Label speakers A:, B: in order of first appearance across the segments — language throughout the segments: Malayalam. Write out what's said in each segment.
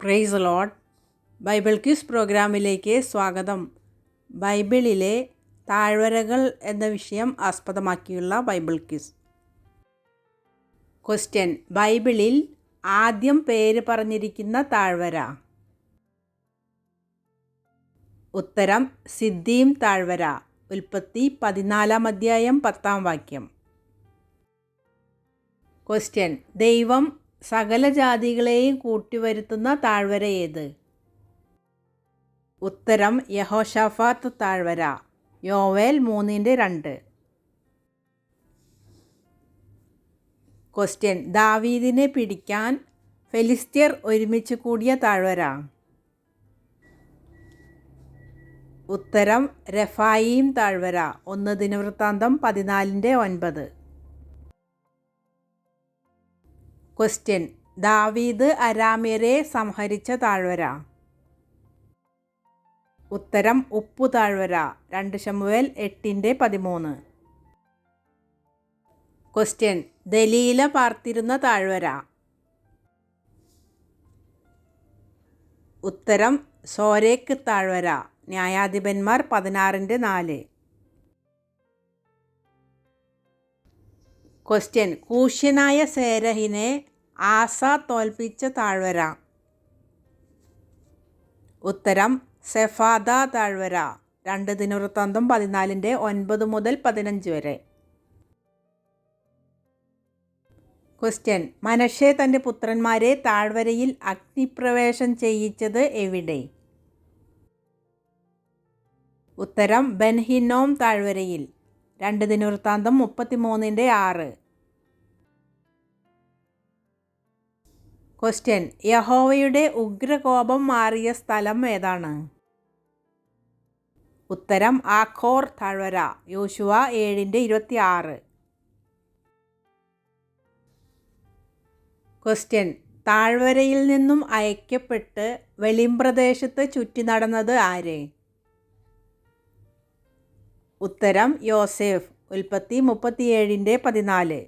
A: Praise Lord. ബൈബിൾ ക്വിസ് പ്രോഗ്രാമിലേക്ക് സ്വാഗതം. ബൈബിളിലെ താഴ്വരകൾ എന്ന വിഷയം ആസ്പദമാക്കിയുള്ള ബൈബിൾ ക്വിസ്. ക്വസ്റ്റ്യൻ: ബൈബിളിൽ ആദ്യം പേര് പറഞ്ഞിരിക്കുന്ന താഴ്വര? ഉത്തരം: സിദ്ദീം താഴ്വര. ഉൽപ്പത്തി 14-ാം അധ്യായം 10-ാം വാക്യം. ക്വസ്റ്റ്യൻ: ദൈവം സകല ജാതികളെയും കൂട്ടിവരുത്തുന്ന താഴ്വര ഏത്? ഉത്തരം: യഹോശാഫാത്ത് താഴ്വര. യോവേൽ 3:2. ക്വസ്റ്റ്യൻ: ദാവീദിനെ പിടിക്കാൻ ഫെലിസ്ത്യർ ഒരുമിച്ച് കൂടിയ താഴ്വര? ഉത്തരം: രെഫായീം താഴ്വര. 1 ദിനവൃത്താന്തം 14:9. ക്വസ്റ്റ്യൻ: ദാവീദ് അരാമ്യരെ സംഹരിച്ച താഴ്വര? ഉത്തരം: ഉപ്പു താഴ്വര. 2 ശമൂവേൽ 8:13. ക്വസ്റ്റ്യൻ: ദലീല പാർത്തിരുന്ന താഴ്വര? ഉത്തരം: സോരേക്ക് താഴ്വര. ന്യായാധിപന്മാർ 16:4. ക്വസ്റ്റ്യൻ: കൂശ്യനായ സേരഹിനെ ആസ തോൽപ്പിച്ച താഴ്വര? ഉത്തരം: സെഫാദ താഴ്വര. 2 ദിനവൃത്താന്തം 14:9 മുതൽ 15 വരെ. ക്വസ്റ്റ്യൻ: മനശ്ശെ തൻ്റെ പുത്രന്മാരെ താഴ്വരയിൽ അഗ്നിപ്രവേശം ചെയ്യിച്ചത് എവിടെ? ഉത്തരം: ബെൻഹിന്നോം താഴ്വരയിൽ. 2 ദിനവൃത്താന്തം 33:6. ക്വസ്റ്റ്യൻ: യഹോവയുടെ ഉഗ്രകോപം മാറിയ സ്ഥലം ഏതാണ്? ഉത്തരം: ആഖോർ താഴ്വര. യോശുവ 7:26. ക്വസ്റ്റ്യൻ: താഴ്വരയിൽ നിന്നും അയക്കപ്പെട്ട് വെളിമ്പ്രദേശത്ത് ചുറ്റി നടന്നത് ആര്? ഉത്തരം: യോസേഫ്. ഉൽപ്പത്തി 37:14.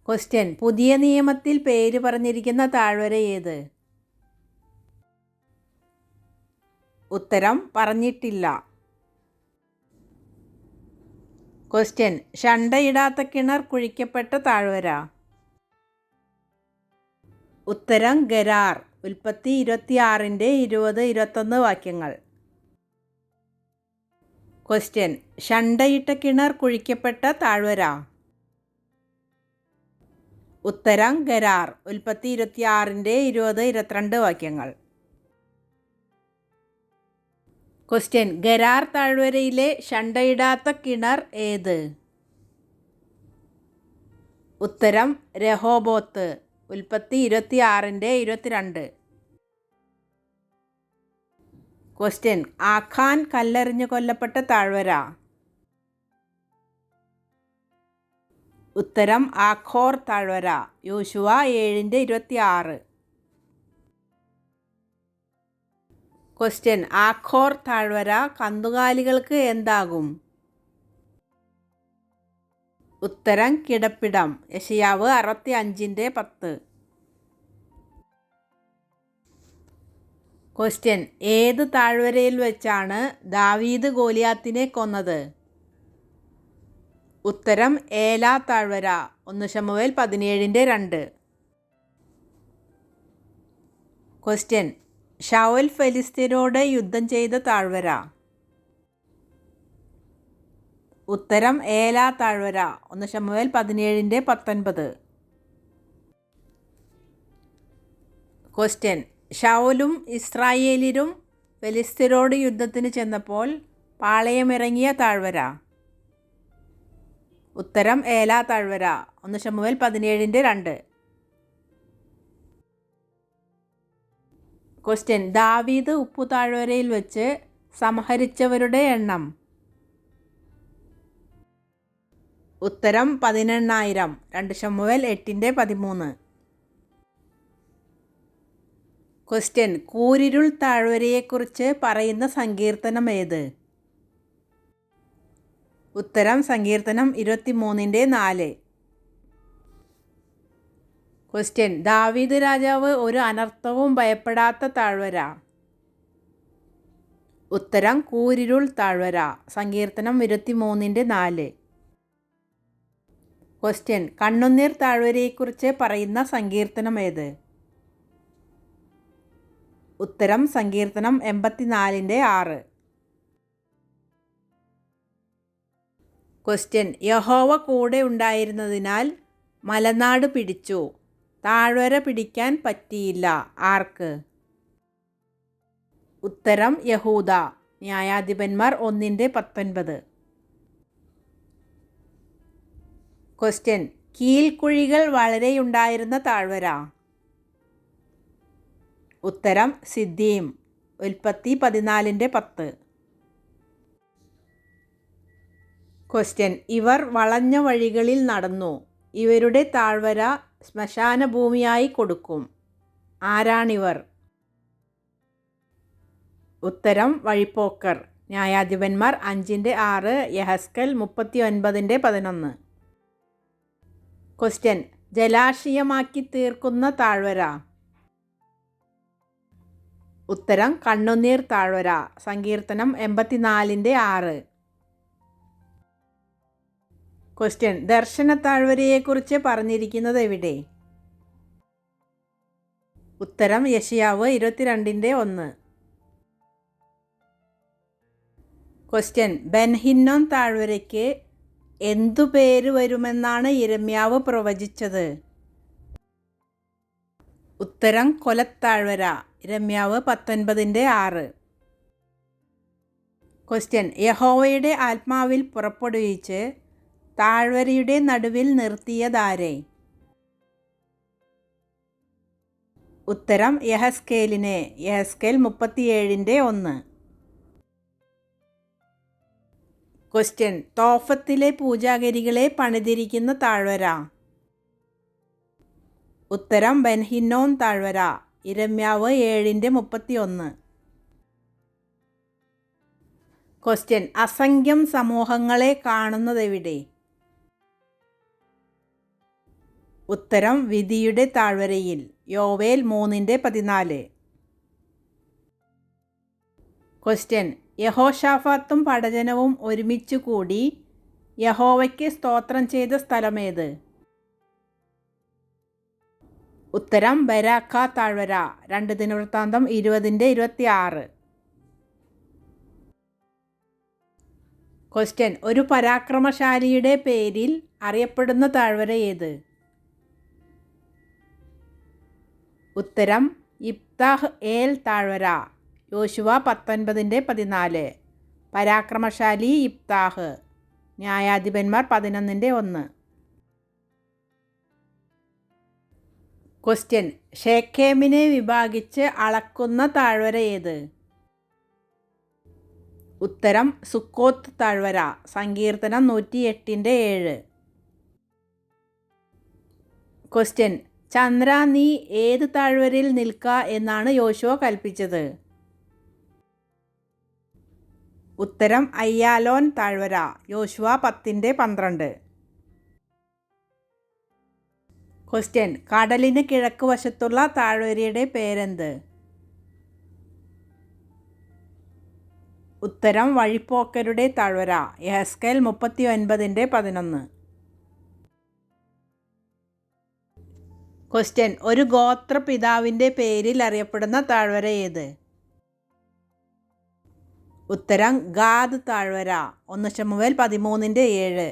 A: ക്വസ്റ്റ്യൻ: പുതിയ നിയമത്തിൽ പേര് പറഞ്ഞിരിക്കുന്ന താഴ്വര ഏത്? ഉത്തരം: പറഞ്ഞിട്ടില്ല. ക്വസ്റ്റ്യൻ: ശണ്ടയിടാത്ത കിണർ കുഴിക്കപ്പെട്ട താഴ്വര? ഉത്തരം: ഗരാർ. ഉൽപ്പത്തി 26:20-21 വാക്യങ്ങൾ. ക്വസ്റ്റ്യൻ: ശണ്ടയിട്ട കിണർ കുഴിക്കപ്പെട്ട താഴ്വര? ഉത്തരം: ഗരാർ. ഉൽപ്പത്തി 26:20-22 വാക്യങ്ങൾ. ക്വസ്റ്റ്യൻ: ഗരാർ താഴ്വരയിലെ ശണ്ടയിടാത്ത കിണർ ഏത്? ഉത്തരം: രഹോബോത്ത്. ഉൽപ്പത്തി 26:22. ക്വസ്റ്റ്യൻ: ആഖാൻ കല്ലെറിഞ്ഞു കൊല്ലപ്പെട്ട താഴ്വര? ഉത്തരം: ആഖോർ താഴ്വര. യോശുവ 7:26. ക്വസ്റ്റ്യൻ: ആഖോർ താഴ്വര കന്നുകാലികൾക്ക് എന്താകും? ഉത്തരം: കിടപ്പിടം. യെശയ്യാവ് 65:10. ക്വസ്റ്റ്യൻ: ഏത് താഴ്വരയിൽ വെച്ചാണ് ദാവീദ് ഗോലിയാത്തിനെ കൊന്നത്? ഉത്തരം: ഏലാ താഴ്വര. 1 ശമൂവേൽ 17:2. ക്വസ്റ്റ്യൻ: ശൗൽ ഫെലിസ്ത്യരോട് യുദ്ധം ചെയ്ത താഴ്വര? ഉത്തരം: ഏലാ താഴ്വര. 1 ശമൂവേൽ 17:19. ക്വസ്റ്റ്യൻ: ശൗലും ഇസ്രായേല്യരും ഫെലിസ്ത്യരോട് യുദ്ധത്തിന് ചെന്നപ്പോൾ പാളയമിറങ്ങിയ താഴ്വര? ഉത്തരം: ഏലാ താഴ്വര. 1 ശമൂവേൽ 17:2. ക്വസ്റ്റ്യൻ: ദാവീദ് ഉപ്പു താഴ്വരയിൽ വെച്ച് സംഹരിച്ചവരുടെ എണ്ണം? ഉത്തരം: 18,000. 2 ശമൂവേൽ 8:13. ക്വസ്റ്റ്യൻ: കൂരിരുൾ താഴ്വരയെക്കുറിച്ച് പറയുന്ന സങ്കീർത്തനം ഏത്? ഉത്തരം: സങ്കീർത്തനം 23:4. ക്വസ്റ്റ്യൻ ദാവീദ് രാജാവ് ഒരു അനർത്ഥവും ഭയപ്പെടാത്ത താഴ്വര. ഉത്തരം കൂരിരുൾ താഴ്വര. സങ്കീർത്തനം 23:4. ക്വസ്റ്റ്യൻ കണ്ണുനീർ താഴ്വരയെക്കുറിച്ച് പറയുന്ന സങ്കീർത്തനം ഏത്? ഉത്തരം സങ്കീർത്തനം 84:6. ക്വസ്റ്റ്യൻ യഹോവ കൂടെ ഉണ്ടായിരുന്നതിനാൽ മലനാട് പിടിച്ചു, താഴ്വര പിടിക്കാൻ പറ്റിയില്ല. ആർക്ക്? ഉത്തരം യഹൂദ. ന്യായാധിപന്മാർ 1:19. ക്വസ്റ്റ്യൻ കീൽക്കുഴികൾ വളരെയുണ്ടായിരുന്ന താഴ്വര. ഉത്തരം സിദ്ദീം. ഉൽപ്പത്തി 14:10. ക്വസ്റ്റ്യൻ ഇവർ വളഞ്ഞ വഴികളിൽ നടന്നു, ഇവരുടെ താഴ്വര ശ്മശാന ഭൂമിയായി കൊടുക്കും. ആരാണിവർ? ഉത്തരം വഴിപ്പോക്കർ. ന്യായാധിപന്മാർ 5:6. യഹസ്കേൽ 39:11. ക്വസ്റ്റ്യൻ ജലാശയമാക്കി തീർക്കുന്ന താഴ്വര. ഉത്തരം കണ്ണുനീർ താഴ്വര. സങ്കീർത്തനം 84:6. ക്വസ്റ്റ്യൻ ദർശന താഴ്വരയെക്കുറിച്ച് പറഞ്ഞിരിക്കുന്നത് എവിടെ? ഉത്തരം യെശയ്യാവ് 22:1. ക്വസ്റ്റ്യൻ ബെൻഹിന്നോം താഴ്വരയ്ക്ക് എന്തു പേര് വരുമെന്നാണ് യിരെമ്യാവ് പ്രവചിച്ചത്? ഉത്തരം കൊലത്താഴ്വര. യിരെമ്യാവ് 19:6. ക്വസ്റ്റ്യൻ യഹോവയുടെ ആത്മാവിൽ പുറപ്പെടുവിച്ച് താഴ്വരയുടെ നടുവിൽ നിർത്തിയതാരെ? ഉത്തരം യഹസ്കേലിനെ. യഹസ്കേൽ 37:1. ക്വസ്റ്റ്യൻ തോഫത്തിലെ പൂജാഗിരികളെ പണിതിരിക്കുന്ന താഴ്വര. ഉത്തരം ബെൻഹിന്നോം താഴ്വര. യിരെമ്യാവ് 7:31. ക്വസ്റ്റ്യൻ അസംഖ്യം സമൂഹങ്ങളെ കാണുന്നതെവിടെ? ഉത്തരം വിധിയുടെ താഴ്വരയിൽ. യോവേൽ 3:14. ക്വസ്റ്റ്യൻ യഹോശാഫാത്തും പടജനവും ഒരുമിച്ചു കൂടി യഹോവയ്ക്ക് സ്തോത്രം ചെയ്ത സ്ഥലമേത്? ഉത്തരം ബരാഖ താഴ്വര. 2 ദിനവൃത്താന്തം 20:26. ക്വസ്റ്റ്യൻ ഒരു പരാക്രമശാലിയുടെ പേരിൽ അറിയപ്പെടുന്ന താഴ്വര ഏത്? ഉത്തരം ഇബ്താഹ് ഏൽ താഴ്വര. യോശുവ 19:14. പരാക്രമശാലി ഇബ്താഹ്. ന്യായാധിപന്മാർ 11:1. ക്വസ്റ്റ്യൻ ഷേഖേമിനെ വിഭാഗിച്ച് അളക്കുന്ന താഴ്വര ഏത്? ഉത്തരം സുക്കോത്ത് താഴ്വര. സങ്കീർത്തനം 108:7. ക്വസ്റ്റ്യൻ ചന്ദ്ര നീ ഏത് താഴ്വരയിൽ നിൽക്ക എന്നാണ് യോശുവ കൽപ്പിച്ചത്? ഉത്തരം അയ്യാലോൻ താഴ്വര. യോശുവ 10:12. ക്വസ്റ്റ്യൻ കടലിന് കിഴക്ക് വശത്തുള്ള താഴ്വരയുടെ പേരെന്ത്? ഉത്തരം വഴിപ്പോക്കരുടെ താഴ്വര. യഹസ്കേൽ 39:11. ക്വസ്റ്റ്യൻ ഒരു ഗോത്രപിതാവിൻ്റെ പേരിൽ അറിയപ്പെടുന്ന താഴ്വര ഏത്? ഉത്തരം ഗാദ് താഴ്വര. 1 ശമൂവേൽ 13:7.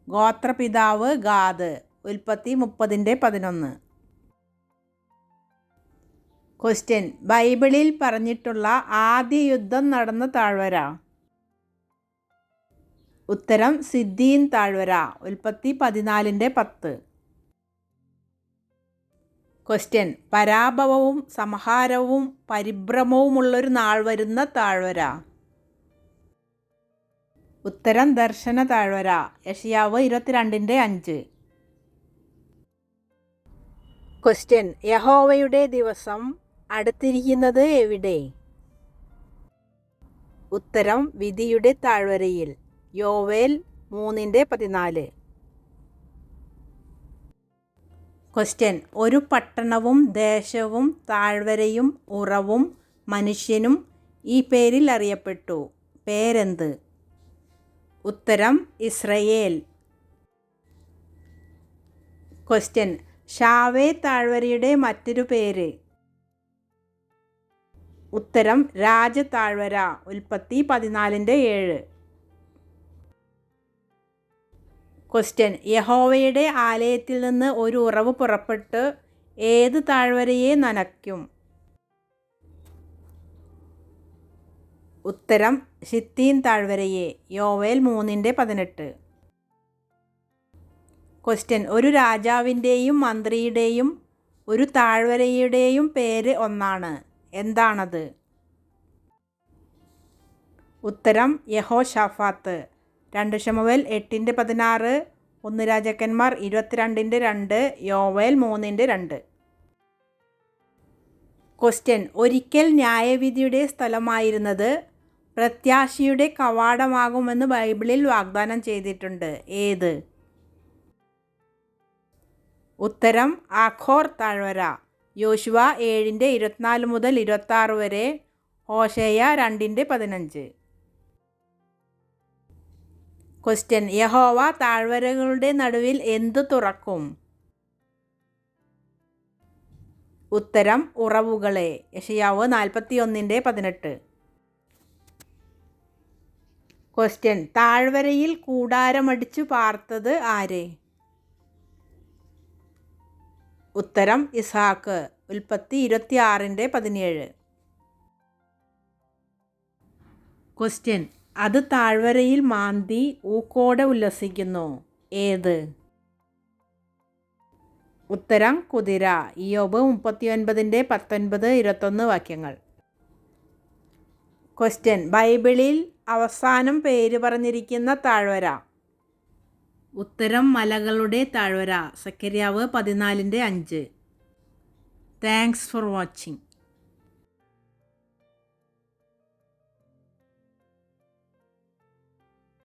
A: ഗോത്രപിതാവ് ഗാദ്. ഉൽപ്പത്തി 30:11. ക്വസ്റ്റ്യൻ ബൈബിളിൽ പറഞ്ഞിട്ടുള്ള ആദ്യ യുദ്ധം നടന്ന താഴ്വര. ഉത്തരം സിദ്ദീം താഴ്വര. ഉൽപ്പത്തി 14:10. ക്വസ്റ്റ്യൻ പരാഭവവും സംഹാരവും പരിഭ്രമവുമുള്ളൊരു നാൾ വരുന്ന താഴ്വര. ഉത്തരം ദർശന താഴ്വര. യെശയ്യാവ് 22:5. ക്വസ്റ്റ്യൻ യഹോവയുടെ ദിവസം അടുത്തിരിക്കുന്നത് എവിടെ? ഉത്തരം വിധിയുടെ താഴ്വരയിൽ. യോവേൽ 3:14. ക്വസ്റ്റ്യൻ ഒരു പട്ടണവും ദേശവും താഴ്വരയും ഉറവും മനുഷ്യനും ഈ പേരിൽ അറിയപ്പെട്ടു. പേരെന്ത്? ഉത്തരം ഇസ്രയേൽ. ക്വസ്റ്റ്യൻ ഷാവേ താഴ്വരയുടെ മറ്റൊരു പേര്? ഉത്തരം രാജതാഴ്വര. ഉൽപ്പത്തി 14:7. ക്വസ്റ്റ്യൻ യഹോവയുടെ ആലയത്തിൽ നിന്ന് ഒരു ഉറവ് പുറപ്പെട്ട് ഏത് താഴ്വരയെ നനയ്ക്കും? ഉത്തരം ശിത്തീം താഴ്വരയെ. യോവേൽ 3:18. ക്വസ്റ്റ്യൻ ഒരു രാജാവിൻ്റെയും മന്ത്രിയുടെയും ഒരു താഴ്വരയുടെയും പേര് ഒന്നാണ്. എന്താണത്? ഉത്തരം യഹോശാഫാത്ത്. 2 ശമൂവേൽ 8:16, 1 രാജാക്കന്മാർ 22:2, യോവേൽ 3:2. ക്വസ്റ്റ്യൻ ഒരിക്കൽ ന്യായവിധിയുടെ സ്ഥലമായിരുന്നത് പ്രത്യാശയുടെ കവാടമാകുമെന്ന് ബൈബിളിൽ വാഗ്ദാനം ചെയ്തിട്ടുണ്ട്. ഏത്? ഉത്തരം ആഖോർ താഴ്വര. യോശുവ 7:24 മുതൽ 26 വരെ, ഹോശേയ 2:15. ക്വസ്റ്റ്യൻ യഹോവ താഴ്വരകളുടെ നടുവിൽ എന്തു തുറക്കും? ഉത്തരം ഉറവുകളെ. യെശയ്യാവ് 41:18. ക്വസ്റ്റ്യൻ താഴ്വരയിൽ കൂടാരമടിച്ചു പാർത്തത് ആര്? ഉത്തരം ഇസ്ഹാക്ക്. ഉൽപ്പത്തി 26:17. ക്വസ്റ്റ്യൻ അത് താഴ്വരയിൽ മാന്തി ഊക്കോടെ ഉല്ലസിക്കുന്നു. ഏത്? ഉത്തരം കുതിര. ഇയ്യോബ് 39:19-21 വാക്യങ്ങൾ. ക്വസ്റ്റ്യൻ ബൈബിളിൽ അവസാനം പേര് പറഞ്ഞിരിക്കുന്ന താഴ്വര? ഉത്തരം മലകളുടെ താഴ്വര. സഖര്യാവ് 14:5. Thanks for watching.